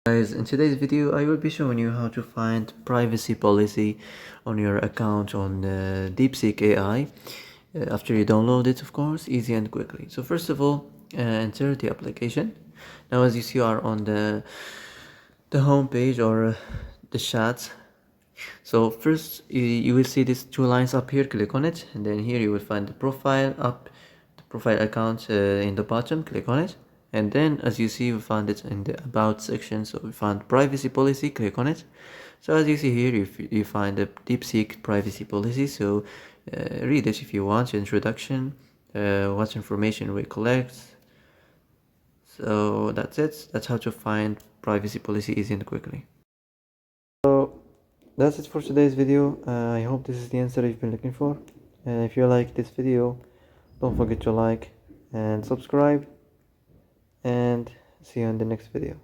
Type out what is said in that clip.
Guys, in today's video I will be showing you how to find privacy policy on your account on Deepseek AI after you download it, of course, easy and quickly. So first of all, enter the application. Now as you see, you are on the home page or the chat. So first you will see these two lines up here. Click on it, and then here you will find the profile account in the bottom. Click on it, and then as you see, we found it in the about section. So we found privacy policy. Click on it. So as you see here, you find the Deepseek privacy policy. So read it if you want. Introduction, what information we collect. So that's it. That's how to find privacy policy easy and quickly. So that's it for today's video. I hope this is the answer you've been looking for. And if you like this video, don't forget to like and subscribe, and see you in the next video.